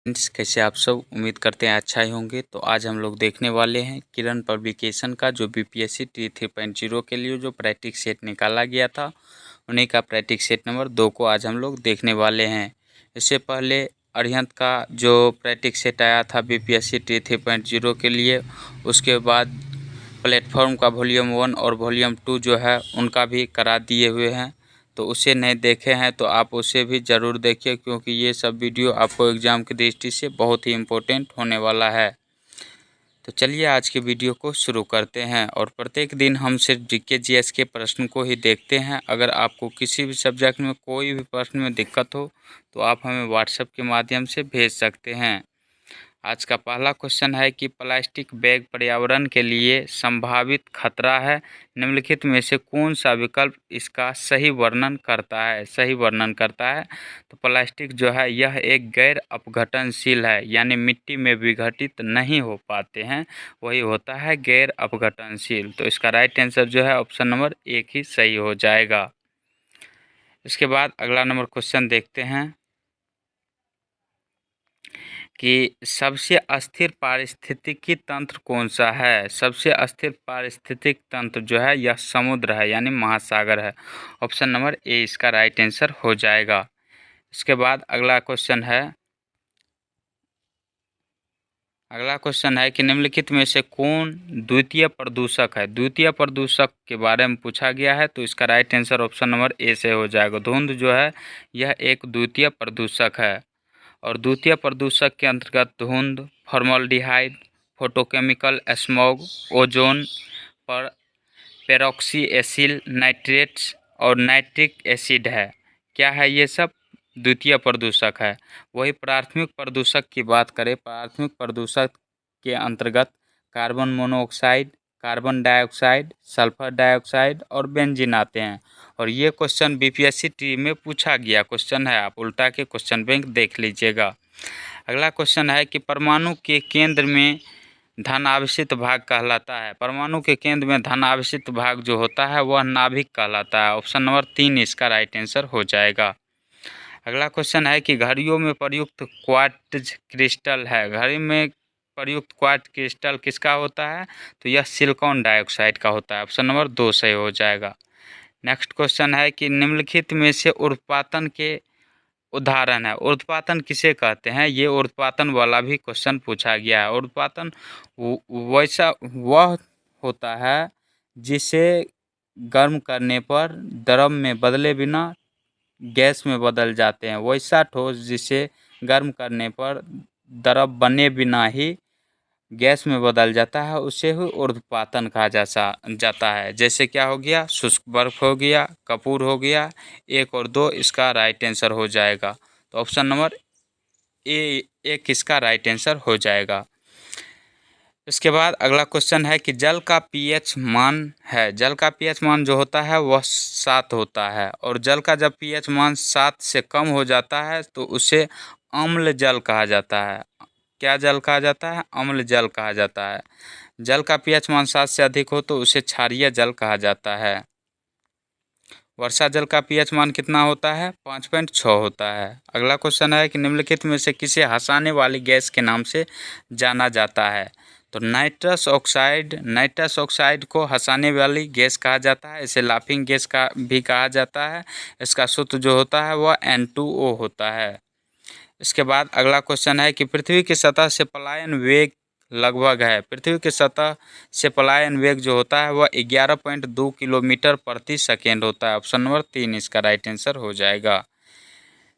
Friends, कैसे आप सब? उम्मीद करते हैं अच्छा ही होंगे। तो आज हम लोग देखने वाले हैं किरण पब्लिकेशन का जो बीपीएससी टी 3.0 के लिए जो प्रैक्टिस सेट निकाला गया था, उन्हीं का प्रैक्टिस सेट नंबर 2 को आज हम लोग देखने वाले हैं। इससे पहले अरिहंत का जो प्रैक्टिस सेट आया था बीपीएससी टी 3.0 के लिए, उसके बाद प्लेटफॉर्म का वॉल्यूम 1 और वॉल्यूम 2 जो है उनका भी करा दिए हुए हैं। तो उसे नहीं देखे हैं तो आप उसे भी ज़रूर देखिए, क्योंकि ये सब वीडियो आपको एग्ज़ाम की दृष्टि से बहुत ही इम्पोर्टेंट होने वाला है। तो चलिए आज के वीडियो को शुरू करते हैं। और प्रत्येक दिन हम सिर्फ जीके जीएस के प्रश्न को ही देखते हैं। अगर आपको किसी भी सब्जेक्ट में कोई भी प्रश्न में दिक्कत हो तो आप हमें व्हाट्सएप के माध्यम से भेज सकते हैं। आज का पहला क्वेश्चन है कि प्लास्टिक बैग पर्यावरण के लिए संभावित खतरा है। निम्नलिखित में से कौन सा विकल्प इसका सही वर्णन करता है? तो प्लास्टिक जो है यह एक गैर अपघटनशील है, यानी मिट्टी में विघटित नहीं हो पाते हैं, वही होता है गैर अपघटनशील। तो इसका राइट आंसर जो है ऑप्शन नंबर 1 ही सही हो जाएगा। इसके बाद अगला नंबर क्वेश्चन देखते हैं कि सबसे अस्थिर पारिस्थितिकी तंत्र कौन सा है? सबसे अस्थिर पारिस्थितिक तंत्र जो है यह समुद्र है, यानी महासागर है। ऑप्शन नंबर ए इसका राइट आंसर हो जाएगा। इसके बाद अगला क्वेश्चन है कि निम्नलिखित में से कौन द्वितीय प्रदूषक है? द्वितीय प्रदूषक के बारे में पूछा गया है, तो इसका right answer option number A से हो जाएगा। धुंध जो है यह एक द्वितीय प्रदूषक है। और द्वितीय प्रदूषक के अंतर्गत धुंध, फॉर्मल्डिहाइड, फोटोकेमिकल स्मॉग, ओजोन पर पेरोक्सी एसिल नाइट्रेट्स और नाइट्रिक एसिड है। क्या है ये सब? द्वितीय प्रदूषक है। वही प्राथमिक प्रदूषक की बात करें, प्राथमिक प्रदूषक के अंतर्गत carbon monoxide, carbon dioxide, sulphur dioxide और बेंजीन आते हैं। और ये क्वेश्चन बीपीएससी टी में पूछा गया क्वेश्चन है, आप उल्टा के क्वेश्चन बैंक देख लीजिएगा। अगला क्वेश्चन है कि परमाणु के केंद्र में धन आवेशित भाग कहलाता है। परमाणु के केंद्र में धन आवेशित भाग जो होता है वह नाभिक कहलाता है। ऑप्शन नंबर 3 इसका राइट आंसर हो जाएगा। अगला क्वेश्चन है कि घड़ियों में प्रयुक्त क्वार्ट्ज क्रिस्टल है। घड़ी में प्रयुक्त क्वार्ट्ज क्रिस्टल किसका होता है? तो यह सिलिकॉन डाइऑक्साइड का होता है। ऑप्शन नंबर 2 सही हो जाएगा। नेक्स्ट क्वेश्चन है कि निम्नलिखित में से ऊर्ध्वपातन के उदाहरण है। ऊर्ध्वपातन किसे कहते हैं? ये ऊर्ध्वपातन वाला भी क्वेश्चन पूछा गया है। ऊर्ध्वपातन वैसा वह होता है जिसे गर्म करने पर द्रव में बदले बिना गैस में बदल जाते हैं। वैसा ठोस जिसे गर्म करने पर द्रव बने बिना ही गैस में बदल जाता है, उसे ही ऊर्ध्वपातन कहा जाता है। जैसे क्या हो गया? शुष्क बर्फ हो गया, कपूर हो गया। 1 और 2 इसका राइट आंसर हो जाएगा। तो ऑप्शन नंबर ए 1 इसका राइट आंसर हो जाएगा। इसके बाद अगला क्वेश्चन है कि जल का पीएच मान है। जल का पीएच मान जो होता है वह 7 होता है। और जल का जब पीएच मान 7 से कम हो जाता है तो उसे अम्ल जल कहा जाता है। क्या जल कहा जाता है? अम्ल जल कहा जाता है। जल का पीएच मान 7 से अधिक हो तो उसे क्षारीय जल कहा जाता है। वर्षा जल का पीएच मान कितना होता है? 5.6 होता है। अगला क्वेश्चन है कि निम्नलिखित में से किसे हंसाने वाली गैस के नाम से जाना जाता है? तो नाइट्रस ऑक्साइड को हंसाने वाली गैस कहा जाता है। इसे लाफिंग गैस का भी कहा जाता है। इसका सूत्र जो होता है वह N2O होता है। इसके बाद अगला क्वेश्चन है कि पृथ्वी की सतह से पलायन वेग लगभग है। पृथ्वी की सतह से पलायन वेग जो होता है वह 11.2 किलोमीटर प्रति सेकेंड होता है। ऑप्शन नंबर 3 इसका राइट आंसर हो जाएगा।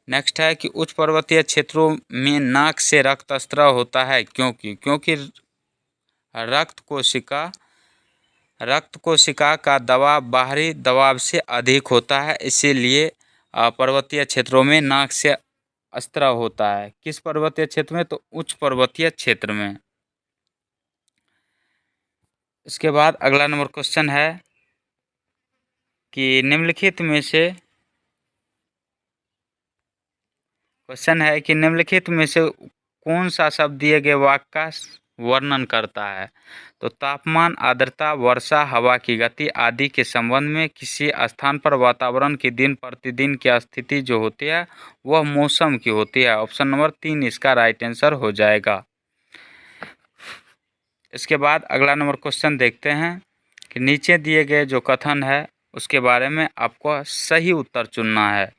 नेक्स्ट है कि उच्च पर्वतीय क्षेत्रों में नाक से रक्तस्राव होता है क्योंकि रक्त कोशिका का दबाव बाहरी दबाव से अधिक होता है, इसीलिए पर्वतीय क्षेत्रों में नाक से स्राव होता है। किस पर्वतीय क्षेत्र में? तो उच्च पर्वतीय क्षेत्र में। इसके बाद अगला नंबर क्वेश्चन है कि निम्नलिखित में से कौन सा शब्द दिए गए वाक्य का वर्णन करता है। तो तापमान, आर्द्रता, वर्षा, हवा की गति आदि के संबंध में किसी स्थान पर वातावरण की दिन प्रतिदिन की स्थिति जो होती है वह मौसम की होती है। ऑप्शन नंबर 3 इसका राइट आंसर हो जाएगा। इसके बाद अगला नंबर क्वेश्चन देखते हैं कि नीचे दिए गए जो कथन है उसके बारे में आपको सही उत्तर चुनना है।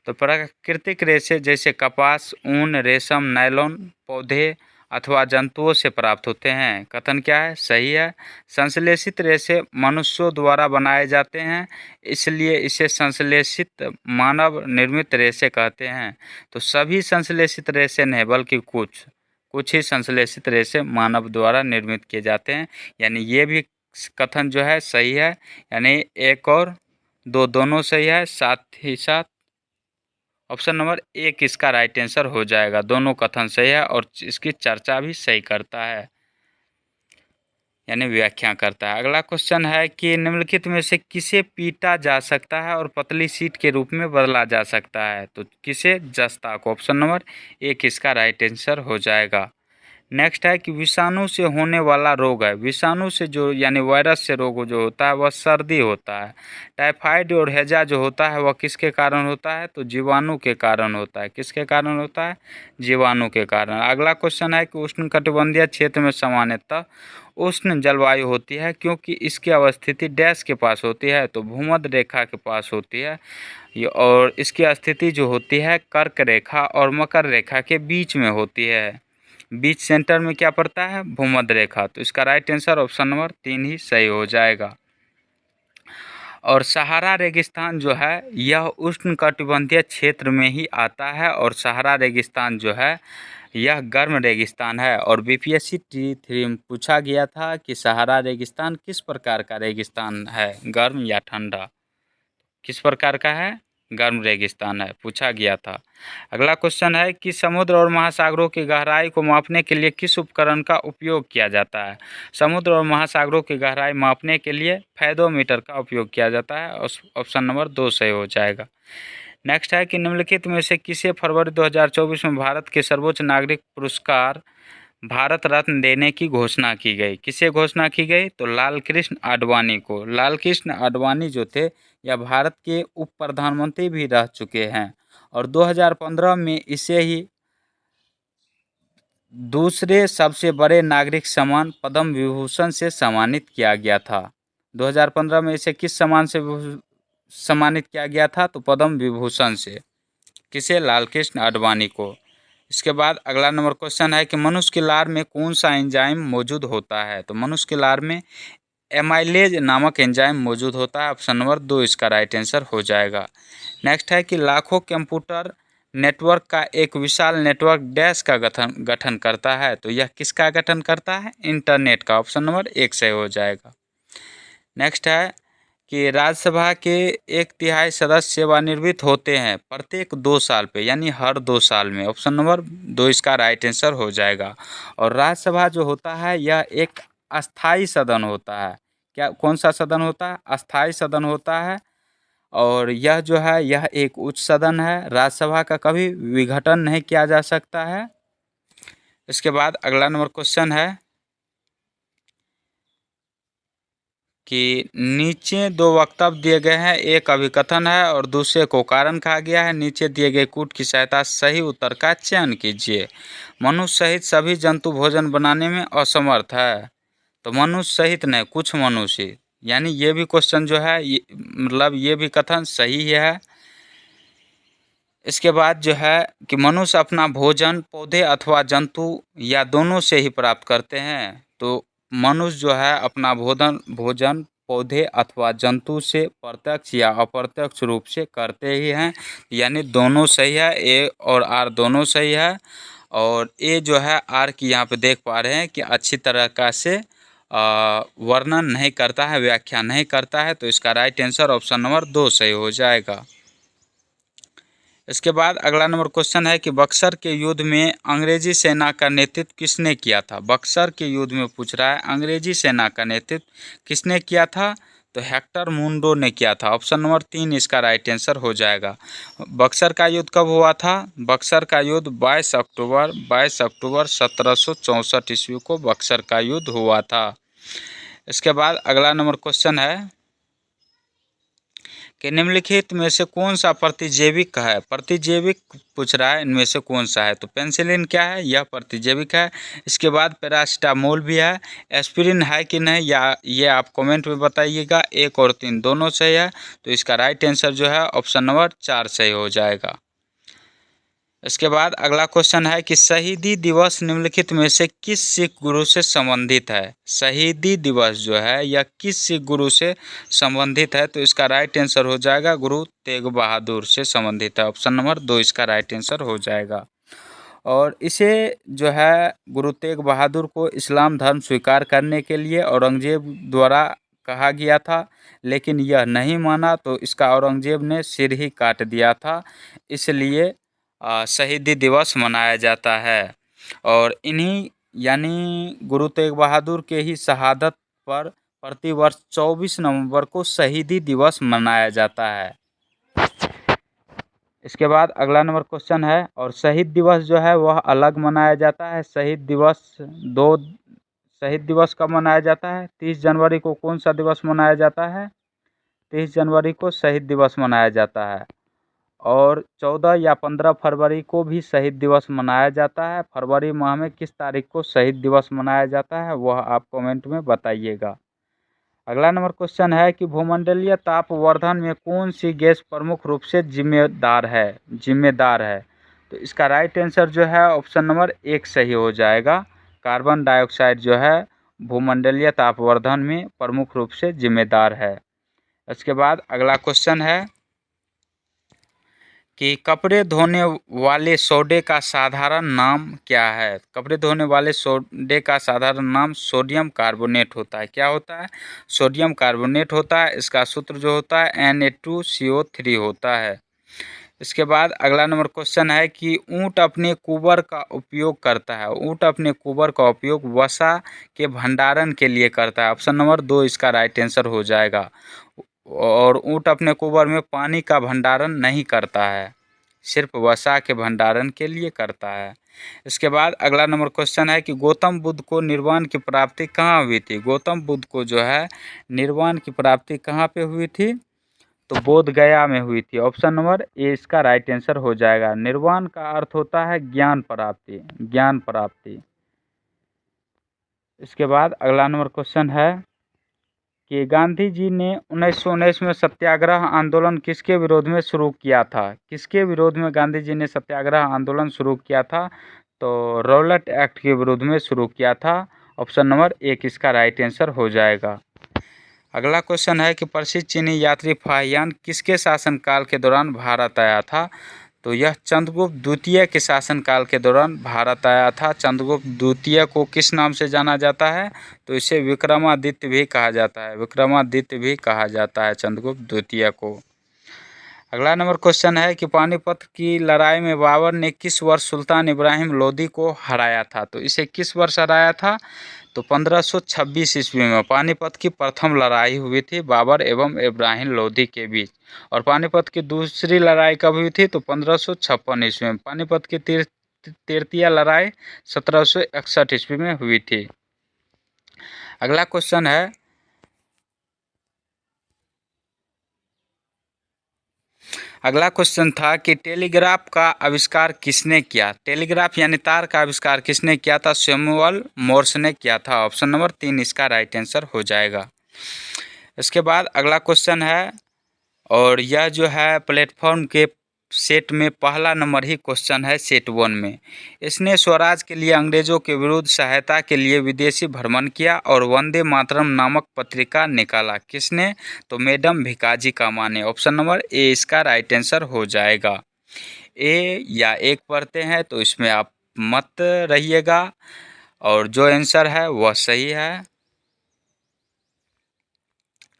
तो प्राकृतिक रेशे जैसे कपास, ऊन, रेशम, नायलॉन पौधे अथवा जंतुओं से प्राप्त होते हैं। कथन क्या है? सही है। संश्लेषित रेशे मनुष्यों द्वारा बनाए जाते हैं, इसलिए इसे संश्लेषित मानव निर्मित रेशे कहते हैं। तो सभी संश्लेषित रेशे नहीं बल्कि कुछ ही संश्लेषित रेशे मानव द्वारा निर्मित किए जाते हैं। यानी ये भी कथन जो है सही है। यानी 1 और 2 दोनों सही है। साथ ही साथ ऑप्शन नंबर 1 इसका राइट आंसर हो जाएगा। दोनों कथन सही है और इसकी चर्चा भी सही करता है, यानी व्याख्या करता है। अगला क्वेश्चन है कि निम्नलिखित में से किसे पीटा जा सकता है और पतली शीट के रूप में बदला जा सकता है? तो किसे? जस्ता को। ऑप्शन नंबर 1 इसका राइट आंसर हो जाएगा। नेक्स्ट है कि विषाणु से होने वाला रोग है। विषाणु से जो यानी वायरस से रोग जो होता है वह सर्दी होता है। टाइफाइड और हैजा जो होता है वह किसके कारण होता है? तो जीवाणु के कारण होता है। किसके कारण होता है? जीवाणु के कारण। अगला क्वेश्चन है कि उष्णकटिबंधीय क्षेत्र में सामान्यतः उष्ण जलवायु होती है क्योंकि इसकी अवस्थिति डैश के पास होती है? तो भूमध्य रेखा के पास होती है। और इसकी स्थिति जो होती है कर्क रेखा और मकर रेखा के बीच में होती है। बीच सेंटर में क्या पड़ता है? भूमध्य रेखा। तो इसका राइट आंसर ऑप्शन नंबर 3 ही सही हो जाएगा। और सहारा रेगिस्तान जो है यह उष्णकटिबंधीय क्षेत्र में ही आता है और सहारा रेगिस्तान जो है यह गर्म रेगिस्तान है। और बीपीएससी T3 में पूछा गया था कि सहारा रेगिस्तान किस प्रकार का रेगिस्तान है, गर्म या ठंडा? किस प्रकार का है? गर्म रेगिस्तान है, पूछा गया था। अगला क्वेश्चन है कि समुद्र और महासागरों की गहराई को मापने के लिए किस उपकरण का उपयोग किया जाता है? समुद्र और महासागरों की गहराई मापने के लिए फेदोमीटर का उपयोग किया जाता है। ऑप्शन नंबर 2 सही हो जाएगा। नेक्स्ट है कि निम्नलिखित में से किसे फरवरी 2024 में भारत के सर्वोच्च नागरिक पुरस्कार भारत रत्न देने की घोषणा की गई? किसे घोषणा की गई? तो लाल कृष्ण आडवाणी को। लाल कृष्ण आडवाणी जो थे यह भारत के उप प्रधानमंत्री भी रह चुके हैं और 2015 में इसे ही दूसरे सबसे बड़े नागरिक सम्मान पद्म विभूषण से सम्मानित किया गया था। 2015 में इसे किस सम्मान से सम्मानित किया गया था? तो पद्म विभूषण से। किसे? लाल कृष्ण आडवाणी को। इसके बाद अगला नंबर क्वेश्चन है कि मनुष्य के लार में कौन सा एंजाइम मौजूद होता है? तो मनुष्य के लार में एमाइलेज नामक एंजाइम मौजूद होता है। ऑप्शन नंबर 2 इसका राइट आंसर हो जाएगा। नेक्स्ट है कि लाखों कंप्यूटर नेटवर्क का एक विशाल नेटवर्क डैश का गठन करता है? तो यह किसका गठन करता है? इंटरनेट का। ऑप्शन नंबर 1 सही हो जाएगा। नेक्स्ट है कि राज्यसभा के 1/3 सदस्य सेवानिवृत्त होते हैं प्रत्येक 2 साल पे, यानी हर 2 साल में। ऑप्शन नंबर 2 इसका राइट आंसर हो जाएगा। और राज्यसभा जो होता है यह एक अस्थाई सदन होता है। क्या? कौन सा सदन होता है? अस्थाई सदन होता है। और यह जो है यह एक उच्च सदन है। राज्यसभा का कभी विघटन नहीं किया जा सकता है। इसके बाद अगला नंबर क्वेश्चन है कि नीचे 2 वक्तव्य दिए गए हैं, एक अभिकथन है और दूसरे को कारण कहा गया है। नीचे दिए गए कूट की सहायता से सही उत्तर का चयन कीजिए। मनुष्य सहित सभी जंतु भोजन बनाने में असमर्थ है। तो मनुष्य सहित नहीं, कुछ मनुष्य, यानी ये भी क्वेश्चन जो है मतलब ये भी कथन सही है। इसके बाद जो है कि मनुष्य अपना भोजन पौधे अथवा जंतु या दोनों से ही प्राप्त करते हैं। तो मनुष्य जो है अपना भोजन पौधे अथवा जंतु से प्रत्यक्ष या अप्रत्यक्ष रूप से करते ही हैं, यानी दोनों सही है। ए और आर दोनों सही है। और ए जो है आर की यहाँ पे देख पा रहे हैं कि अच्छी तरह का से वर्णन नहीं करता है, व्याख्या नहीं करता है। तो इसका राइट आंसर ऑप्शन नंबर 2 सही हो जाएगा। इसके बाद अगला नंबर क्वेश्चन है कि बक्सर के युद्ध में अंग्रेजी सेना का नेतृत्व किसने किया था? बक्सर के युद्ध में पूछ रहा है अंग्रेजी सेना का नेतृत्व किसने किया था? तो हेक्टर मुंडो ने किया था। ऑप्शन नंबर 3 इसका राइट आंसर हो जाएगा। बक्सर का युद्ध कब हुआ था? बक्सर का युद्ध 22 अक्टूबर 1764 ईस्वी को बक्सर का युद्ध हुआ था। इसके बाद अगला नंबर क्वेश्चन है कि निम्नलिखित में से कौन सा प्रतिजैविक है? प्रतिजैविक पूछ रहा है, इनमें से कौन सा है? तो पेनिसिलिन क्या है? यह प्रतिजैविक है। इसके बाद पैरासीटामोल भी है। एस्पिरिन है कि नहीं, या ये आप कमेंट में बताइएगा। 1 और 3 दोनों सही है। तो इसका राइट आंसर जो है ऑप्शन नंबर 4 सही हो जाएगा। इसके बाद अगला क्वेश्चन है कि शहीदी दिवस निम्नलिखित में से किस सिख गुरु से संबंधित है? शहीदी दिवस जो है यह किस सिख गुरु से संबंधित है? तो इसका राइट आंसर हो जाएगा गुरु तेग बहादुर से संबंधित है। ऑप्शन नंबर 2 इसका राइट आंसर हो जाएगा। और इसे जो है गुरु तेग बहादुर को इस्लाम धर्म स्वीकार करने के लिए औरंगजेब द्वारा कहा गया था, लेकिन यह नहीं माना, तो इसका औरंगजेब ने सिर ही काट दिया था। इसलिए शहीदी दिवस मनाया जाता है। और इन्हीं यानी गुरु तेग बहादुर के ही शहादत पर प्रतिवर्ष 24 नवंबर को शहीदी दिवस मनाया जाता है। इसके बाद अगला नंबर क्वेश्चन है, और शहीद दिवस जो है वह अलग मनाया जाता है। शहीद दिवस कब मनाया जाता है? 30 जनवरी को कौन सा दिवस मनाया जाता है? 30 जनवरी को शहीद दिवस मनाया जाता है। और 14 या 15 फरवरी को भी शहीद दिवस मनाया जाता है। फरवरी माह में किस तारीख को शहीद दिवस मनाया जाता है वह आप कमेंट में बताइएगा। अगला नंबर क्वेश्चन है कि भूमंडलीय तापवर्धन में कौन सी गैस प्रमुख रूप से जिम्मेदार है? तो इसका राइट आंसर जो है ऑप्शन नंबर 1 सही हो जाएगा। कार्बन डाइऑक्साइड जो है भूमंडलीय तापवर्धन में प्रमुख रूप से जिम्मेदार है। इसके बाद अगला क्वेश्चन है कि कपड़े धोने वाले सोडे का साधारण नाम क्या है? कपड़े धोने वाले सोडे का साधारण नाम सोडियम कार्बोनेट होता है। क्या होता है? सोडियम कार्बोनेट होता है। इसका सूत्र जो होता है Na2CO3 होता है। इसके बाद अगला नंबर क्वेश्चन है कि ऊँट अपने कुबर का उपयोग करता है। ऊँट अपने कुबर का उपयोग वसा के भंडारण के लिए करता है। ऑप्शन नंबर 2 इसका राइट आंसर हो जाएगा। और ऊँट अपने कुबर में पानी का भंडारण नहीं करता है, सिर्फ वसा के भंडारण के लिए करता है। इसके बाद अगला नंबर क्वेश्चन है कि गौतम बुद्ध को निर्वाण की प्राप्ति कहाँ हुई थी? गौतम बुद्ध को जो है निर्वाण की प्राप्ति कहाँ पे हुई थी? तो बोध गया में हुई थी। ऑप्शन नंबर ए इसका राइट आंसर हो जाएगा। निर्वाण का अर्थ होता है ज्ञान प्राप्ति। इसके बाद अगला नंबर क्वेश्चन है कि गांधी जी ने 1919 में सत्याग्रह आंदोलन किसके विरोध में शुरू किया था? किसके विरोध में गांधी जी ने सत्याग्रह आंदोलन शुरू किया था? तो रौलट एक्ट के विरोध में शुरू किया था। ऑप्शन नंबर 1 इसका राइट आंसर हो जाएगा। अगला क्वेश्चन है कि प्रसिद्ध चीनी यात्री फाहियान किसके शासनकाल के दौरान भारत आया था? तो यह चंद्रगुप्त द्वितीय के शासनकाल के दौरान भारत आया था। चंद्रगुप्त द्वितीय को किस नाम से जाना जाता है? तो इसे विक्रमादित्य भी कहा जाता है चंद्रगुप्त द्वितीय को। अगला नंबर क्वेश्चन है कि पानीपत की लड़ाई में बाबर ने किस वर्ष सुल्तान इब्राहिम लोदी को हराया था? तो इसे किस वर्ष हराया था? तो 1526 ईस्वी में पानीपत की प्रथम लड़ाई हुई थी बाबर एवं इब्राहिम लोदी के बीच। और पानीपत की दूसरी लड़ाई कब हुई थी? तो 1556 ईस्वी में। पानीपत की तृतीय लड़ाई 1761 ईस्वी में हुई थी। अगला क्वेश्चन है अगला क्वेश्चन था कि टेलीग्राफ का आविष्कार किसने किया? टेलीग्राफ यानी तार का आविष्कार किसने किया था? सैमुअल मोर्स ने किया था। ऑप्शन नंबर 3 इसका राइट आंसर हो जाएगा। इसके बाद अगला क्वेश्चन है, और यह जो है प्लेटफॉर्म के सेट में पहला नंबर ही क्वेश्चन है, सेट 1 में। इसने स्वराज के लिए अंग्रेजों के विरुद्ध सहायता के लिए विदेशी भ्रमण किया और वंदे मातरम नामक पत्रिका निकाला। किसने? तो मैडम भिकाजी कामा ने। ऑप्शन नंबर ए इसका राइट आंसर हो जाएगा। ए या एक पढ़ते हैं तो इसमें आप मत रहिएगा, और जो आंसर है वह सही है।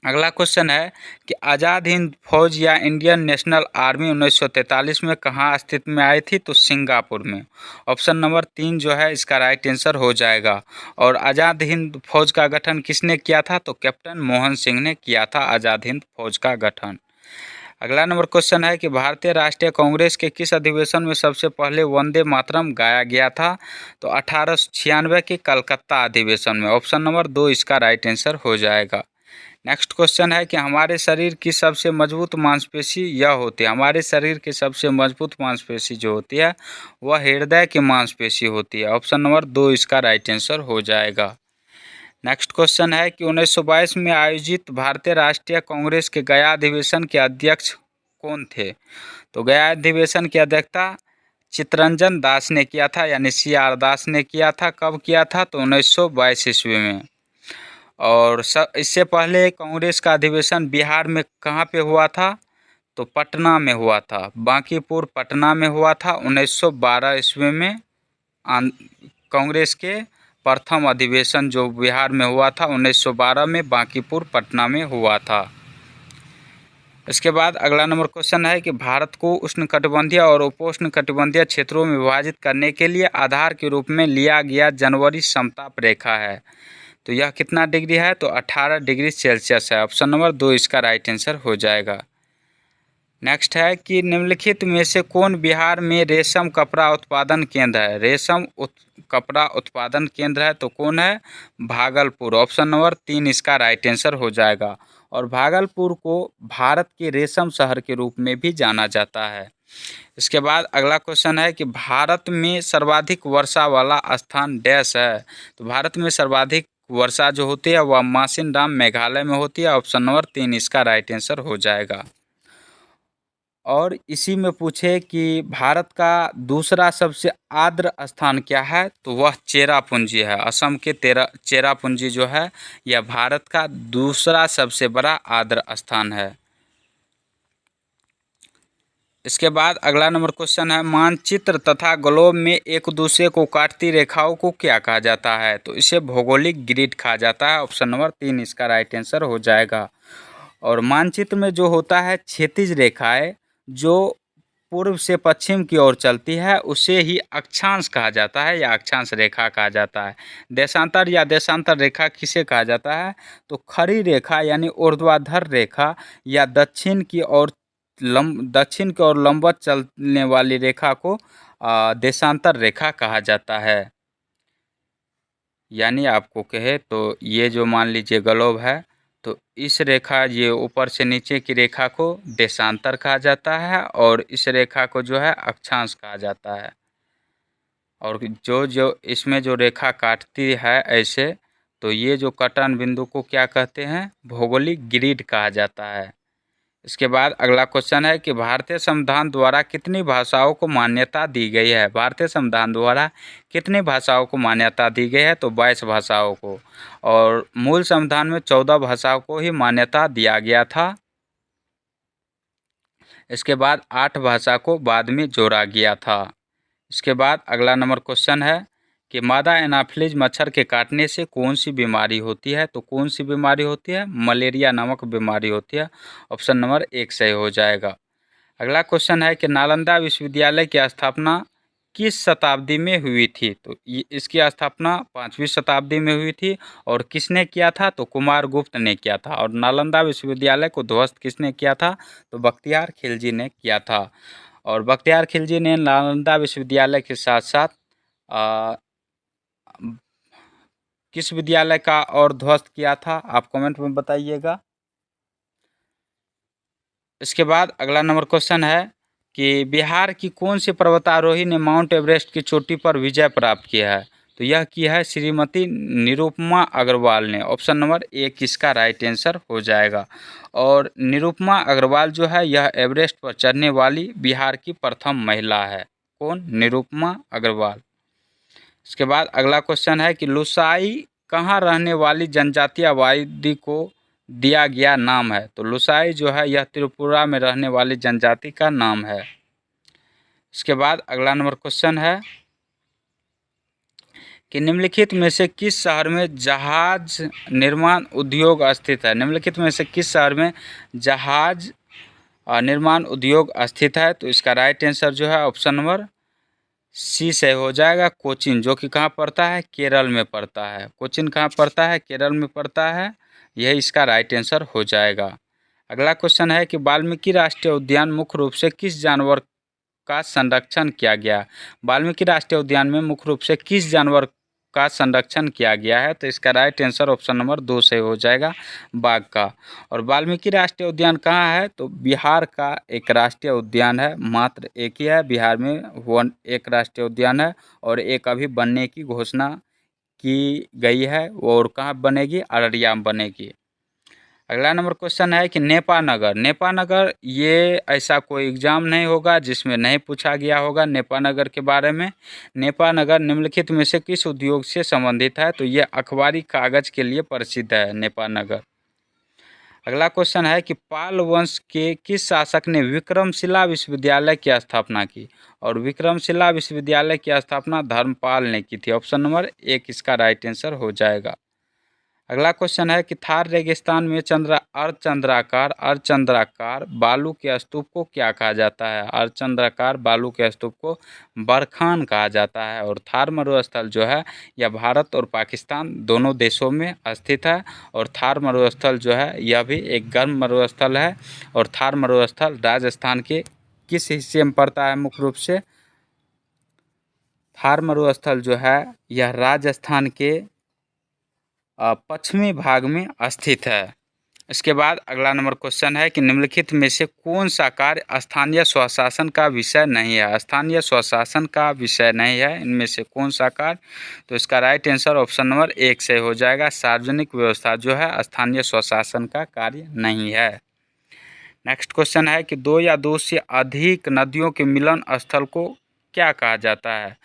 अगला क्वेश्चन है कि आज़ाद हिंद फौज या इंडियन नेशनल आर्मी 1943 में कहाँ अस्तित्व में आई थी, तो सिंगापुर में। ऑप्शन नंबर 3 जो है इसका राइट आंसर हो जाएगा। और आज़ाद हिंद फौज का गठन किसने किया था, तो कैप्टन मोहन सिंह ने किया था आज़ाद हिंद फौज का गठन। अगला नंबर क्वेश्चन है कि भारतीय राष्ट्रीय कांग्रेस के किस अधिवेशन में सबसे पहले वंदे मातरम गाया गया था, तो 1896 के कलकत्ता अधिवेशन में। ऑप्शन नंबर 2 इसका राइट आंसर हो जाएगा। नेक्स्ट क्वेश्चन है कि हमारे शरीर की सबसे मजबूत मांसपेशी यह होती है। हमारे शरीर की सबसे मजबूत मांसपेशी जो होती है वह हृदय की मांसपेशी होती है। ऑप्शन नंबर 2 इसका राइट आंसर हो जाएगा। नेक्स्ट क्वेश्चन है कि 1922 में आयोजित भारतीय राष्ट्रीय कांग्रेस के गया अधिवेशन के अध्यक्ष कौन थे, तो गया अधिवेशन की अध्यक्षता चित्तरंजन दास ने किया था, यानी CR दास ने किया था। कब किया था, तो 1922 ईस्वी में। और इससे पहले कांग्रेस का अधिवेशन बिहार में कहाँ पे हुआ था, तो पटना में हुआ था। बांकीपुर पटना में हुआ था 1912 ईस्वी में। कांग्रेस के प्रथम अधिवेशन जो बिहार में हुआ था 1912 में बांकीपुर पटना में हुआ था। इसके बाद अगला नंबर क्वेश्चन है कि भारत को उष्णकटिबंधीय और उपोष्णकटिबंधीय क्षेत्रों में विभाजित करने के लिए आधार के रूप में लिया गया जनवरी समताप रेखा है, तो यह कितना डिग्री है, तो 18 डिग्री सेल्सियस है। ऑप्शन नंबर 2 इसका राइट आंसर हो जाएगा। नेक्स्ट है कि निम्नलिखित में से कौन बिहार में रेशम कपड़ा उत्पादन केंद्र है। कपड़ा उत्पादन केंद्र है तो कौन है, भागलपुर। ऑप्शन नंबर 3 इसका राइट आंसर हो जाएगा। और भागलपुर को भारत के रेशम शहर के रूप में भी जाना जाता है। इसके बाद अगला क्वेश्चन है कि भारत में सर्वाधिक वर्षा वाला स्थान डैश है, तो भारत में सर्वाधिक वर्षा जो होती है वह मासिनराम मेघालय में होती है। ऑप्शन नंबर 3 इसका राइट आंसर हो जाएगा। और इसी में पूछे कि भारत का दूसरा सबसे आर्द्र स्थान क्या है, तो वह चेरापूंजी है। असम के चेरापूंजी जो है यह भारत का दूसरा सबसे बड़ा आर्द्र स्थान है। इसके बाद अगला नंबर क्वेश्चन है मानचित्र तथा ग्लोब में एक दूसरे को काटती रेखाओं को क्या कहा जाता है, तो इसे भौगोलिक ग्रिड कहा जाता है। ऑप्शन नंबर 3 इसका राइट आंसर हो जाएगा। और मानचित्र में जो होता है क्षैतिज रेखाएं जो पूर्व से पश्चिम की ओर चलती है उसे ही अक्षांश कहा जाता है या अक्षांश रेखा कहा जाता है। देशांतर या देशांतर रेखा किसे कहा जाता है, तो खड़ी रेखा यानी ऊर्ध्वाधर रेखा या दक्षिण की ओर लंबवत चलने वाली रेखा को देशांतर रेखा कहा जाता है। यानी आपको कहे तो ये जो मान लीजिए ग्लोब है तो इस रेखा ये ऊपर से नीचे की रेखा को देशांतर कहा जाता है और इस रेखा को जो है अक्षांश कहा जाता है। और जो इसमें जो रेखा काटती है ऐसे, तो ये जो कटन बिंदु को क्या कहते हैं, भौगोलिक ग्रिड कहा जाता है। इसके बाद अगला क्वेश्चन है कि भारतीय संविधान द्वारा कितनी भाषाओं को मान्यता दी गई है। भारतीय संविधान द्वारा कितनी भाषाओं को मान्यता दी गई है, तो 22 भाषाओं को। और मूल संविधान में 14 भाषाओं को ही मान्यता दिया गया था। इसके बाद 8 भाषा को बाद में जोड़ा गया था। इसके बाद अगला नंबर क्वेश्चन है कि मादा एनाफिलीज मच्छर के काटने से कौन सी बीमारी होती है, तो कौन सी बीमारी होती है, मलेरिया नामक बीमारी होती है। ऑप्शन नंबर 1 सही हो जाएगा। अगला क्वेश्चन है कि नालंदा विश्वविद्यालय की स्थापना किस शताब्दी में हुई थी, तो इसकी स्थापना 5वीं शताब्दी में हुई थी। और किसने किया था, तो कुमारगुप्त ने किया था। और नालंदा विश्वविद्यालय को ध्वस्त किसने किया था, तो बख्तियार खिलजी ने किया था। और बख्तियार खिलजी ने नालंदा विश्वविद्यालय के साथ साथ किस विद्यालय का और ध्वस्त किया था, आप कमेंट में बताइएगा। इसके बाद अगला नंबर क्वेश्चन है कि बिहार की कौन सी पर्वतारोही ने माउंट एवरेस्ट की चोटी पर विजय प्राप्त किया है, तो यह की है श्रीमती निरुपमा अग्रवाल ने। ऑप्शन नंबर 1 इसका राइट आंसर हो जाएगा। और निरुपमा अग्रवाल जो है यह एवरेस्ट पर चढ़ने वाली बिहार की प्रथम महिला है। कौन, निरुपमा अग्रवाल। इसके बाद अगला क्वेश्चन है कि लुसाई कहाँ रहने वाली जनजातीय आबादी को दिया गया नाम है, तो लुसाई जो है यह त्रिपुरा में रहने वाली जनजाति का नाम है। इसके बाद अगला नंबर क्वेश्चन है कि निम्नलिखित में से किस शहर में जहाज निर्माण उद्योग स्थित है। निम्नलिखित में से किस शहर में जहाज निर्माण उद्योग स्थित है। तो इसका राइट आंसर जो है ऑप्शन नंबर सी से हो जाएगा, कोचीन, जो कि कहाँ पड़ता है, केरल में पड़ता है। कोचीन कहाँ पड़ता है, केरल में पड़ता है। यही इसका राइट आंसर हो जाएगा। अगला क्वेश्चन है कि वाल्मीकि राष्ट्रीय उद्यान मुख्य रूप से किस जानवर का संरक्षण किया गया। वाल्मीकि राष्ट्रीय उद्यान में मुख्य रूप से किस जानवर का संरक्षण किया गया है। तो इसका राइट आंसर ऑप्शन नंबर 2 से हो जाएगा, बाघ का। और वाल्मीकि राष्ट्रीय उद्यान कहाँ है, तो बिहार का एक राष्ट्रीय उद्यान है, मात्र एक ही है बिहार में, वो एक राष्ट्रीय उद्यान है और एक अभी बनने की घोषणा की गई है। और कहाँ बनेगी, अररिया में बनेगी। अगला नंबर क्वेश्चन है कि नेपानगर, नेपानगर ये ऐसा कोई एग्जाम नहीं होगा जिसमें नहीं पूछा गया होगा नेपानगर के बारे में। नेपानगर निम्नलिखित में से किस उद्योग से संबंधित है। तो ये अखबारी कागज के लिए प्रसिद्ध है नेपानगर। अगला क्वेश्चन है कि पाल वंश के किस शासक ने विक्रमशिला विश्वविद्यालय की स्थापना की। और विक्रमशिला विश्वविद्यालय की स्थापना धर्मपाल ने की थी। ऑप्शन नंबर 1 इसका राइट आंसर हो जाएगा। अगला क्वेश्चन है कि थार रेगिस्तान में अर्धचंद्राकार बालू के स्तूप को क्या कहा जाता है। अर्धचंद्राकार बालू के स्तूप को बरखान कहा जाता है। और थार मरुस्थल जो है यह भारत और पाकिस्तान दोनों देशों में स्थित है। और थार मरुस्थल जो है यह भी एक गर्म मरुस्थल है। और थार मरुस्थल राजस्थान के किस हिस्से में पड़ता है मुख्य रूप से। थार मरुस्थल जो है यह राजस्थान के पश्चिमी भाग में स्थित है। इसके बाद अगला नंबर क्वेश्चन है कि निम्नलिखित में से कौन सा कार्य स्थानीय स्वशासन का विषय नहीं है। स्थानीय स्वशासन का विषय नहीं है, इनमें से कौन सा कार्य। तो इसका राइट आंसर ऑप्शन नंबर 1 से हो जाएगा। सार्वजनिक व्यवस्था जो है स्थानीय स्वशासन का कार्य नहीं है। नेक्स्ट क्वेश्चन है कि 2 या 2 से अधिक नदियों के मिलन स्थल को क्या कहा जाता है।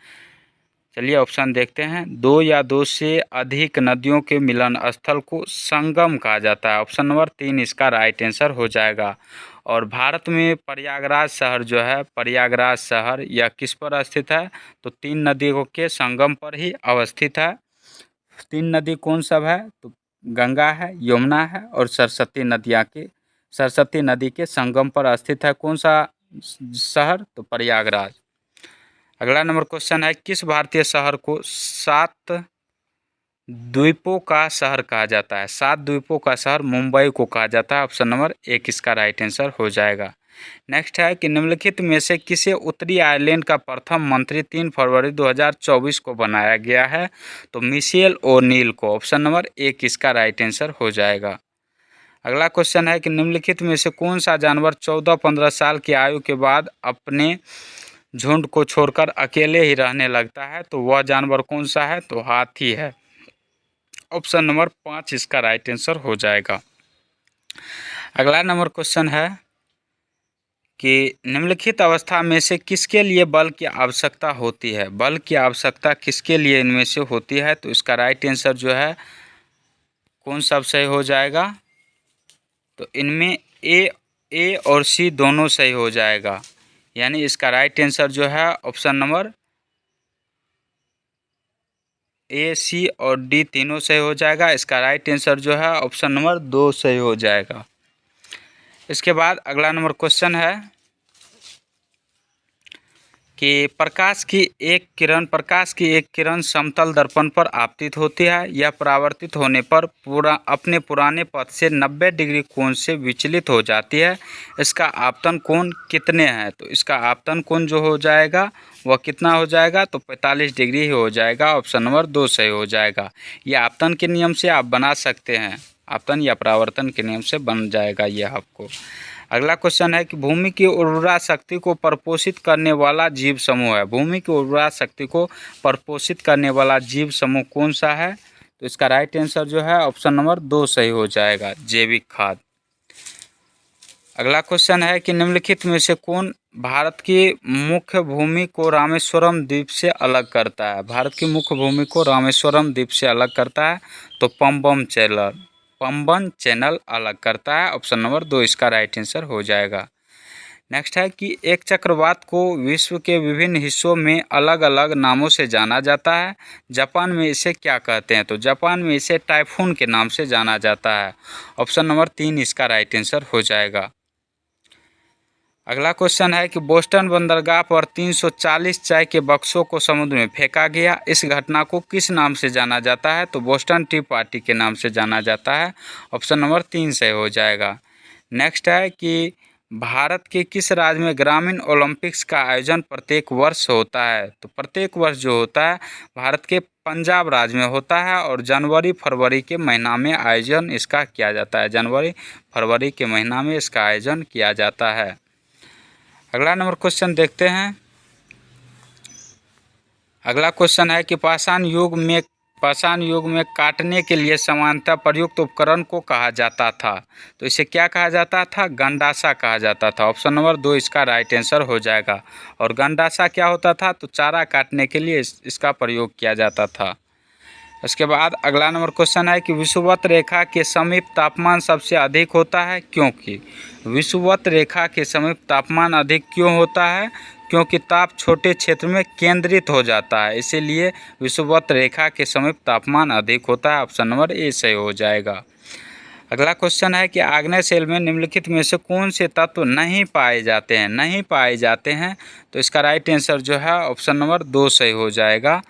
चलिए ऑप्शन देखते हैं। 2 या 2 से अधिक नदियों के मिलन स्थल को संगम कहा जाता है। ऑप्शन नंबर 3 इसका राइट आंसर हो जाएगा। और भारत में प्रयागराज शहर जो है, प्रयागराज शहर यह किस पर स्थित है। तो 3 नदियों के संगम पर ही अवस्थित है। 3 नदी कौन सब है, तो गंगा है, यमुना है और सरस्वती नदी के संगम पर स्थित है कौन सा शहर, तो प्रयागराज। अगला नंबर क्वेश्चन है किस भारतीय शहर को 7 द्वीपों का शहर कहा जाता है। 7 द्वीपों का शहर मुंबई को कहा जाता है। ऑप्शन नंबर 1 इसका राइट आंसर हो जाएगा। नेक्स्ट है कि निम्नलिखित में से किसे उत्तरी आयरलैंड का प्रथम मंत्री 3 फरवरी 2024 को बनाया गया है। तो मिशेल ओ'नील को। ऑप्शन नंबर 1 इसका राइट आंसर हो जाएगा। अगला क्वेश्चन है कि निम्नलिखित में से कौन सा जानवर 14-15 साल की आयु के बाद अपने झुंड को छोड़कर अकेले ही रहने लगता है। तो वह जानवर कौन सा है, तो हाथी है। ऑप्शन नंबर 5 इसका राइट आंसर हो जाएगा। अगला नंबर क्वेश्चन है कि निम्नलिखित अवस्था में से किसके लिए बल की आवश्यकता होती है। बल की आवश्यकता किसके लिए इनमें से होती है। तो इसका राइट आंसर जो है कौन सा सही हो जाएगा, तो इनमें ए और सी दोनों सही हो जाएगा। यानी इसका राइट आंसर जो है ऑप्शन नंबर ए, सी और डी तीनों सही हो जाएगा। इसका राइट आंसर जो है ऑप्शन नंबर 2 सही हो जाएगा। इसके बाद अगला नंबर क्वेश्चन है कि प्रकाश की एक किरण समतल दर्पण पर आपतित होती है। यह परावर्तित होने पर अपने पुराने पथ से 90 डिग्री कोण से विचलित हो जाती है। इसका आपतन कोण कितने हैं। तो इसका आपतन कोण जो हो जाएगा वह कितना हो जाएगा, तो 45 डिग्री ही हो जाएगा। ऑप्शन नंबर 2 सही हो जाएगा। यह आपतन के नियम से आप बना सकते हैं, आपतन या परावर्तन के नियम से बन जाएगा यह आपको। अगला क्वेश्चन है कि भूमि की उर्वरा शक्ति को प्रपोषित करने वाला जीव समूह है। भूमि की उर्वरा शक्ति को प्रपोषित करने वाला जीव समूह कौन सा है। तो इसका राइट आंसर जो है ऑप्शन नंबर 2 सही हो जाएगा, जैविक खाद। अगला क्वेश्चन है कि निम्नलिखित में से कौन भारत की मुख्य भूमि को रामेश्वरम द्वीप से अलग करता है। भारत की मुख्य भूमि को रामेश्वरम द्वीप से अलग करता है। तो पंबन चैनल अलग करता है। ऑप्शन नंबर 2 इसका राइट आंसर हो जाएगा। नेक्स्ट है कि एक चक्रवात को विश्व के विभिन्न हिस्सों में अलग अलग नामों से जाना जाता है। जापान में इसे क्या कहते हैं? तो जापान में इसे टाइफून के नाम से जाना जाता है। ऑप्शन नंबर 3 इसका राइट आंसर हो जाएगा। अगला क्वेश्चन है कि बोस्टन बंदरगाह पर 340 चाय के बक्सों को समुद्र में फेंका गया। इस घटना को किस नाम से जाना जाता है? तो बोस्टन टी पार्टी के नाम से जाना जाता है। ऑप्शन नंबर 3 सही हो जाएगा। नेक्स्ट है कि भारत के किस राज्य में ग्रामीण ओलंपिक्स का आयोजन प्रत्येक वर्ष होता है? तो प्रत्येक वर्ष जो होता है भारत के पंजाब राज्य में होता है और जनवरी फरवरी के महीना में आयोजन इसका किया जाता है। जनवरी फरवरी के महीना में इसका आयोजन किया जाता है। अगला नंबर क्वेश्चन देखते हैं। अगला क्वेश्चन है कि पाषाण युग में काटने के लिए सामान्यतः प्रयुक्त उपकरण को कहा जाता था। तो इसे क्या कहा जाता था? गंडासा कहा जाता था। ऑप्शन नंबर 2 इसका राइट आंसर हो जाएगा। और गंडासा क्या होता था? तो चारा काटने के लिए इसका प्रयोग किया जाता था। इसके बाद अगला नंबर क्वेश्चन है कि विषुवत रेखा के समीप तापमान सबसे अधिक होता है क्योंकि? विषुवत रेखा के समीप तापमान अधिक क्यों होता है? क्योंकि ताप छोटे क्षेत्र में केंद्रित हो जाता है, इसीलिए विषुवत रेखा के समीप तापमान अधिक होता है। ऑप्शन नंबर ए सही हो जाएगा। अगला क्वेश्चन है कि आग्नेय शेल में निम्नलिखित में से कौन से तत्व नहीं पाए जाते हैं? नहीं पाए जाते हैं तो इसका राइट आंसर जो है ऑप्शन नंबर 2 सही हो जाएगा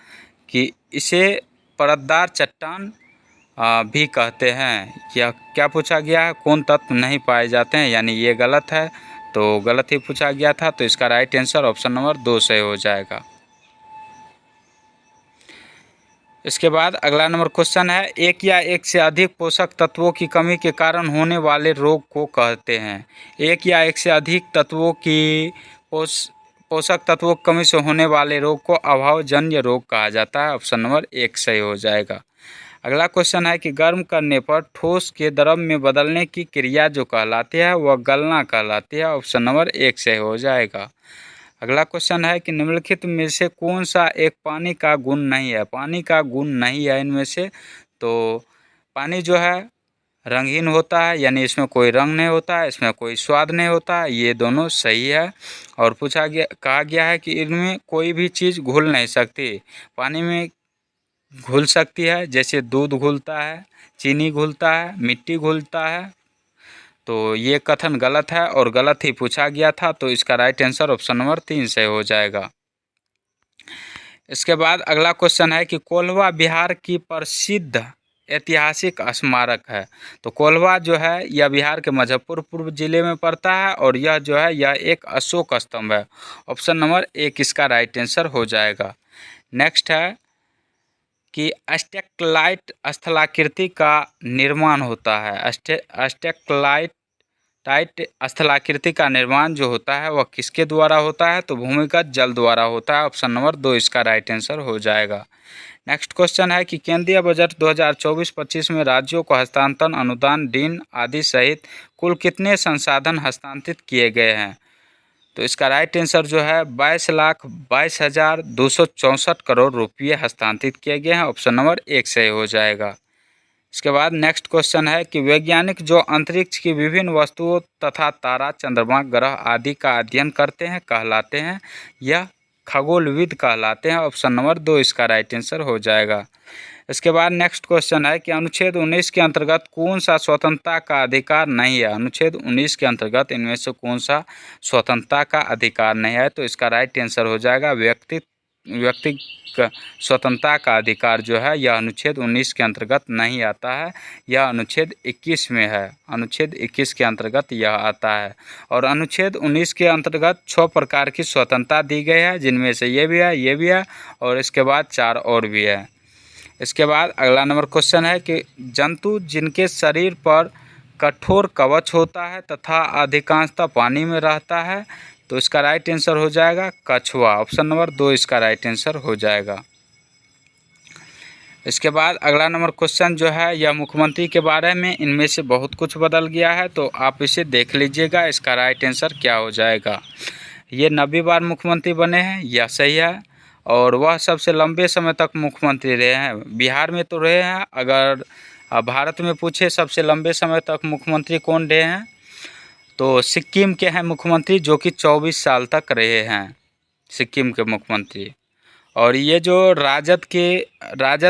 कि इसे परतदार चट्टान भी कहते हैं। क्या पूछा गया है? कौन तत्व नहीं पाए जाते हैं, यानी ये गलत है, तो गलत ही पूछा गया था। तो इसका राइट आंसर ऑप्शन नंबर 2 सही हो जाएगा। इसके बाद अगला नंबर क्वेश्चन है एक या एक से अधिक पोषक तत्वों की कमी के कारण होने वाले रोग को कहते हैं। एक या एक से अधिक तत्वों की पोषक तत्वों की कमी से होने वाले रोग को अभावजन्य रोग कहा जाता है। ऑप्शन नंबर 1 सही हो जाएगा। अगला क्वेश्चन है कि गर्म करने पर ठोस के द्रव में बदलने की क्रिया जो कहलाती है वह गलना कहलाती है। ऑप्शन नंबर 1 सही हो जाएगा। अगला क्वेश्चन है कि निम्नलिखित में से कौन सा एक पानी का गुण नहीं है? पानी का गुण नहीं है इनमें से, तो पानी जो है रंगहीन होता है, यानी इसमें कोई रंग नहीं होता है, इसमें कोई स्वाद नहीं होता है, ये दोनों सही है। और कहा गया है कि इनमें कोई भी चीज़ घुल नहीं सकती। पानी में घुल सकती है, जैसे दूध घुलता है, चीनी घुलता है, मिट्टी घुलता है। तो ये कथन गलत है और गलत ही पूछा गया था, तो इसका राइट आंसर ऑप्शन नंबर 3 से हो जाएगा। इसके बाद अगला क्वेश्चन है कि कोल्हवा बिहार की प्रसिद्ध ऐतिहासिक स्मारक है। तो कोल्हवा जो है यह बिहार के मुजफ्फरपुर जिले में पड़ता है और यह जो है यह एक अशोक स्तंभ है। ऑप्शन नंबर 1 इसका राइट आंसर हो जाएगा। नेक्स्ट है कि स्टेलाक्टाइट स्थलाकृति का निर्माण होता है। स्टेलाक्टाइट स्थलाकृति का निर्माण जो होता है वह किसके द्वारा होता है? तो भूमिगत जल द्वारा होता है। ऑप्शन नंबर 2 इसका राइट आंसर हो जाएगा। नेक्स्ट क्वेश्चन है कि केंद्रीय बजट 2024-25 में राज्यों को हस्तांतरण, अनुदान, ऋण आदि सहित कुल कितने संसाधन हस्तांतरित किए गए हैं? तो इसका राइट आंसर जो है 22,22,264 करोड़ रुपये हस्तांतरित किए गए हैं। ऑप्शन नंबर 1 सही हो जाएगा। इसके बाद नेक्स्ट क्वेश्चन है कि वैज्ञानिक जो अंतरिक्ष की विभिन्न वस्तुओं तथा तारा, चंद्रमा, ग्रह आदि का अध्ययन करते हैं कहलाते हैं, यह खगोलविद कहलाते हैं। ऑप्शन नंबर 2 इसका राइट आंसर हो जाएगा। इसके बाद नेक्स्ट क्वेश्चन है कि अनुच्छेद 19 के अंतर्गत कौन सा स्वतंत्रता का अधिकार नहीं है? अनुच्छेद 19 के अंतर्गत इनमें से कौन सा स्वतंत्रता का अधिकार नहीं है? तो इसका राइट आंसर हो जाएगा व्यक्ति स्वतंत्रता का अधिकार जो है यह अनुच्छेद 19 के अंतर्गत नहीं आता है, यह अनुच्छेद 21 में है। अनुच्छेद 21 के अंतर्गत यह आता है और अनुच्छेद 19 के अंतर्गत 6 प्रकार की स्वतंत्रता दी गई है, जिनमें से ये भी है और इसके बाद 4 और भी है। इसके बाद अगला नंबर क्वेश्चन है कि जंतु जिनके शरीर पर कठोर कवच होता है तथा अधिकांशतः पानी में रहता है, तो इसका राइट आंसर हो जाएगा कछुआ। ऑप्शन नंबर 2 इसका राइट आंसर हो जाएगा। इसके बाद अगला नंबर क्वेश्चन जो है यह मुख्यमंत्री के बारे में, इनमें से बहुत कुछ बदल गया है, तो आप इसे देख लीजिएगा इसका राइट आंसर क्या हो जाएगा। ये 90 बार मुख्यमंत्री बने हैं, यह सही है, और वह सबसे लंबे समय तक मुख्यमंत्री रहे हैं। बिहार में तो रहे हैं, अगर भारत में पूछे सबसे लंबे समय तक मुख्यमंत्री कौन रहे हैं तो सिक्किम के हैं मुख्यमंत्री जो कि 24 साल तक रहे हैं, सिक्किम के मुख्यमंत्री। और ये जो राजद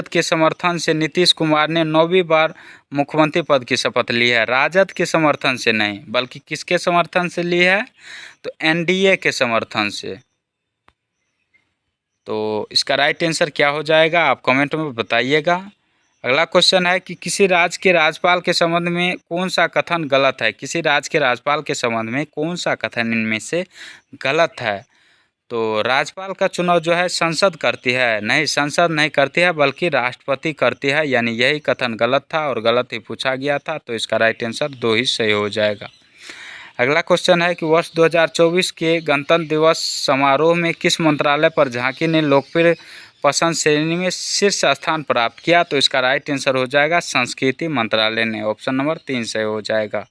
के समर्थन से नीतीश कुमार ने 9वीं बार मुख्यमंत्री पद की शपथ ली है। राजद के समर्थन से नहीं बल्कि किसके समर्थन से ली है, तो एनडीए के समर्थन से। तो इसका राइट आंसर क्या हो जाएगा, आप कमेंट में बताइएगा। अगला क्वेश्चन है कि किसी राज्य के राज्यपाल के संबंध में कौन सा कथन गलत है। किसी राज्य के राज्यपाल के संबंध में कौन सा कथन इनमें से गलत है। तो राज्यपाल का चुनाव जो है संसद करती है, नहीं संसद नहीं करती है बल्कि राष्ट्रपति करती है, यानी यही कथन गलत था और गलत ही पूछा गया था। तो इसका राइट आंसर 2 ही सही हो जाएगा। अगला क्वेश्चन है कि वर्ष 2024 के गणतंत्र दिवस समारोह में किस मंत्रालय पर झांकी ने लोकप्रिय पसंद श्रेणी में शीर्ष स्थान प्राप्त किया। तो इसका राइट आंसर हो जाएगा संस्कृति मंत्रालय ने। ऑप्शन नंबर 3 सही हो जाएगा।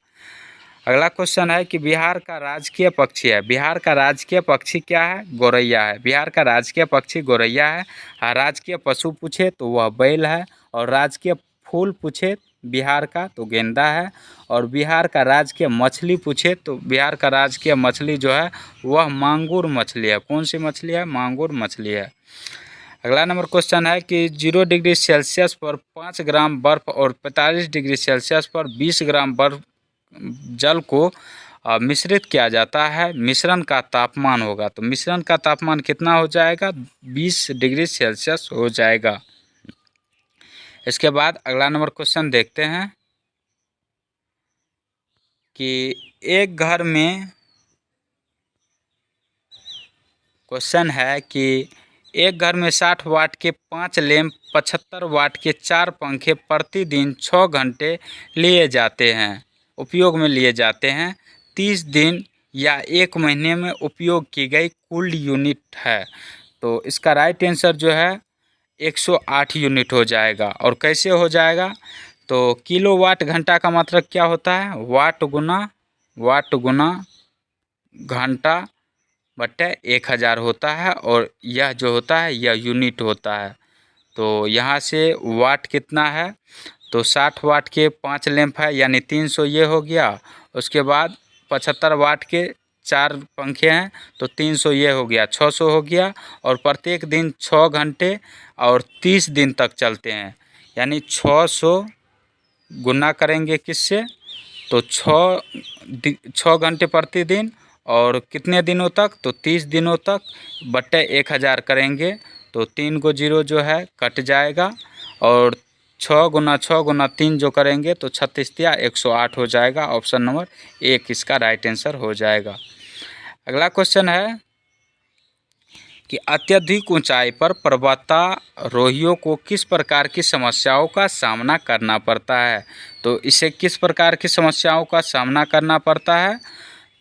अगला क्वेश्चन है कि बिहार का राजकीय पक्षी है। बिहार का राजकीय पक्षी क्या है, गौरैया है। बिहार का राजकीय पक्षी गौरैया है। राजकीय पशु पूछे तो वह बैल है, और राजकीय फूल पूछे बिहार का तो गेंदा है, और बिहार का राजकीय मछली पूछे तो बिहार का राजकीय मछली जो है वह मांगुर मछली है। कौन सी मछली है, मांगुर मछली है। अगला नंबर क्वेश्चन है कि 0 डिग्री सेल्सियस पर 5 ग्राम बर्फ और 45 डिग्री सेल्सियस पर 20 ग्राम बर्फ जल को मिश्रित किया जाता है, मिश्रण का तापमान होगा। तो मिश्रण का तापमान कितना हो जाएगा, 20 डिग्री सेल्सियस हो जाएगा। इसके बाद अगला नंबर क्वेश्चन देखते हैं कि एक घर में क्वेश्चन है कि एक घर में 60 वाट के 5 लैंप, 75 वाट के 4 पंखे प्रतिदिन 6 घंटे लिए जाते हैं, उपयोग में लिए जाते हैं। 30 दिन या 1 महीने में उपयोग की गई कुल यूनिट है। तो इसका राइट आंसर जो है 108 यूनिट हो जाएगा। और कैसे हो जाएगा, तो किलोवाट घंटा का मतलब क्या होता है, वाट गुना घंटा बट्टे 1000 होता है, और यह जो होता है यह यूनिट होता है। तो यहाँ से वाट कितना है, तो 60 वाट के 5 लैंप है यानी 300 ये हो गया। उसके बाद 75 वाट के 4 पंखे हैं तो 300 ये हो गया, 600 हो गया। और प्रत्येक दिन 6 घंटे और 30 दिन तक चलते हैं, यानी 600 गुना करेंगे किससे, तो 6 घंटे प्रतिदिन और कितने दिनों तक, तो 30 दिनों तक बट्टे 1000 करेंगे तो 3 को 0 जो है कट जाएगा, और 6 गुना 3 जो करेंगे तो 36 या 108 हो जाएगा। ऑप्शन नंबर 1 इसका राइट आंसर हो जाएगा। अगला क्वेश्चन है कि अत्यधिक ऊंचाई पर पर्वतारोहियों को किस प्रकार की समस्याओं का सामना करना पड़ता है। तो इसे किस प्रकार की समस्याओं का सामना करना पड़ता है,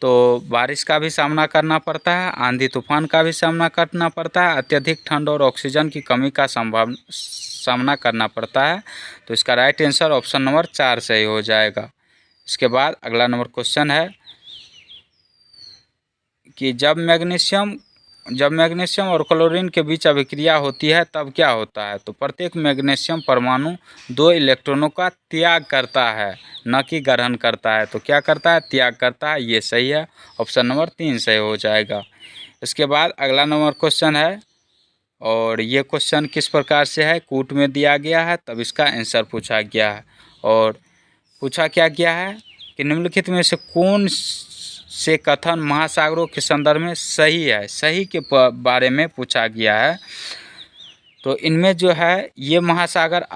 तो बारिश का भी सामना करना पड़ता है, आंधी तूफान का भी सामना करना पड़ता है, अत्यधिक ठंड और ऑक्सीजन की कमी का सामना करना पड़ता है। तो इसका राइट आंसर ऑप्शन नंबर 4 सही हो जाएगा। इसके बाद अगला नंबर क्वेश्चन है कि जब मैग्नीशियम और क्लोरीन के बीच अभिक्रिया होती है तब क्या होता है। तो प्रत्येक मैग्नीशियम परमाणु 2 इलेक्ट्रॉनों का त्याग करता है, न कि ग्रहण करता है। तो क्या करता है, त्याग करता है, ये सही है। ऑप्शन नंबर 3 सही हो जाएगा। इसके बाद अगला नंबर क्वेश्चन है, और ये क्वेश्चन किस प्रकार से है, कूट में दिया गया है तब इसका आंसर पूछा गया है। और पूछा क्या गया है कि निम्नलिखित में से कौन से कथन महासागरों के संदर्भ में सही है, सही के बारे में पूछा गया है। तो इनमें जो है ये महासागर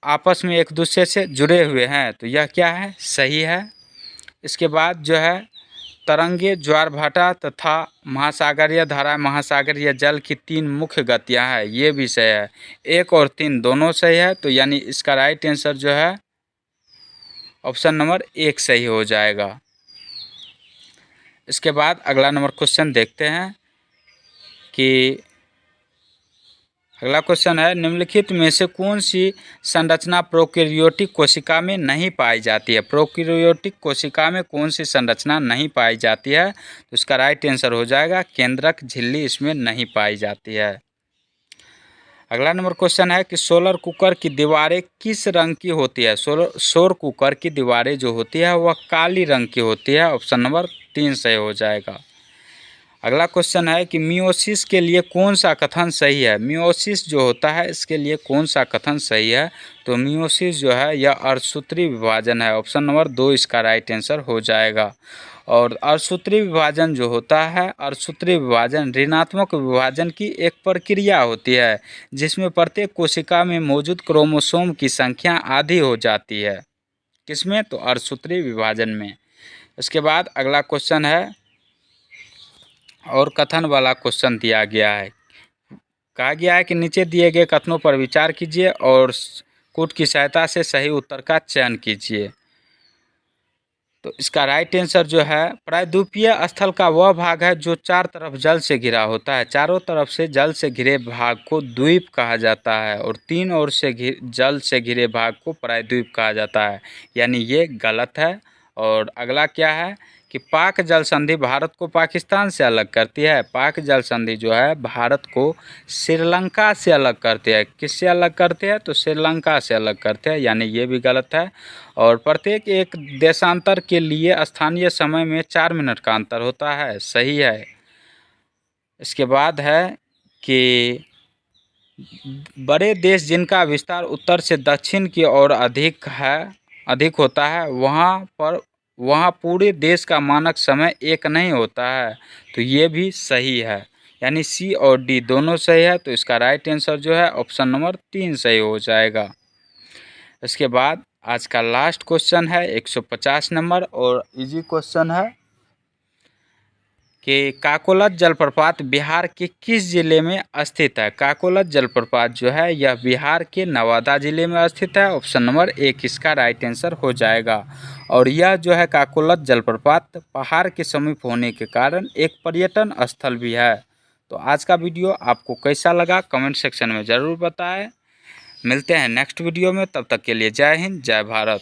आपस में एक दूसरे से जुड़े हुए हैं, तो यह क्या है, सही है। इसके बाद जो है तरंगे, ज्वार भाटा तथा महासागरीय धारा, महासागरीय जल की 3 मुख्य गतियां हैं, ये भी सही है। 1 और 3 दोनों सही है, तो यानी इसका राइट आंसर जो है ऑप्शन नंबर 1 सही हो जाएगा। इसके बाद अगला नंबर क्वेश्चन देखते हैं कि अगला क्वेश्चन है, निम्नलिखित में से कौन सी संरचना प्रोकैरियोटिक कोशिका में नहीं पाई जाती है। प्रोकैरियोटिक कोशिका में कौन सी संरचना नहीं पाई जाती है, तो इसका राइट आंसर हो जाएगा केंद्रक झिल्ली इसमें नहीं पाई जाती है। अगला नंबर क्वेश्चन है कि सोलर कुकर की दीवारें किस रंग की होती है। सौर कुकर की दीवारें जो होती है वह काली रंग की होती है। ऑप्शन नंबर 3 सही हो जाएगा। अगला क्वेश्चन है कि मियोसिस के लिए कौन सा कथन सही है। मियोसिस जो होता है इसके लिए कौन सा कथन सही है। तो मियोसिस जो है यह अर्धसूत्री विभाजन है। ऑप्शन नंबर 2 इसका राइट आंसर हो जाएगा। और अर्धसूत्री विभाजन जो होता है, अर्धसूत्री विभाजन ऋणात्मक विभाजन की एक प्रक्रिया होती है जिसमें प्रत्येक कोशिका में मौजूद क्रोमोसोम की संख्या आधी हो जाती है। किसमें? तो अर्धसूत्री विभाजन में। इसके बाद अगला क्वेश्चन है और कथन वाला क्वेश्चन दिया गया है। कहा गया है कि नीचे दिए गए कथनों पर विचार कीजिए और कूट की सहायता से सही उत्तर का चयन कीजिए। तो इसका राइट आंसर जो है, प्रायद्वीपीय स्थल का वह भाग है जो चार तरफ जल से घिरा होता है। चारों तरफ से जल से घिरे भाग को द्वीप कहा जाता है और तीन ओर से जल से घिरे भाग को प्रायद्वीप कहा जाता है, यानी ये गलत है। और अगला क्या है कि पाक जल संधि भारत को पाकिस्तान से अलग करती है। पाक जल संधि जो है भारत को श्रीलंका से अलग करती है। किससे अलग करते हैं? तो श्रीलंका से अलग करते हैं, यानी ये भी गलत है। और प्रत्येक एक देशांतर के लिए स्थानीय समय में 4 मिनट का अंतर होता है, सही है। इसके बाद है कि बड़े देश जिनका विस्तार उत्तर से दक्षिण की ओर अधिक होता है वहाँ पूरे देश का मानक समय एक नहीं होता है। तो ये भी सही है, यानी सी और डी दोनों सही है। तो इसका राइट आंसर जो है ऑप्शन नंबर 3 सही हो जाएगा। इसके बाद आज का लास्ट क्वेश्चन है 150 नंबर और इजी क्वेश्चन है कि काकोलत जलप्रपात बिहार के किस जिले में स्थित है। काकोलत जलप्रपात जो है यह बिहार के नवादा जिले में स्थित है। ऑप्शन नंबर 1 इसका राइट आंसर हो जाएगा। और यह जो है काकोलत जलप्रपात पहाड़ के समीप होने के कारण एक पर्यटन स्थल भी है। तो आज का वीडियो आपको कैसा लगा कमेंट सेक्शन में ज़रूर बताएं। मिलते हैं नेक्स्ट वीडियो में, तब तक के लिए जय हिंद जय भारत।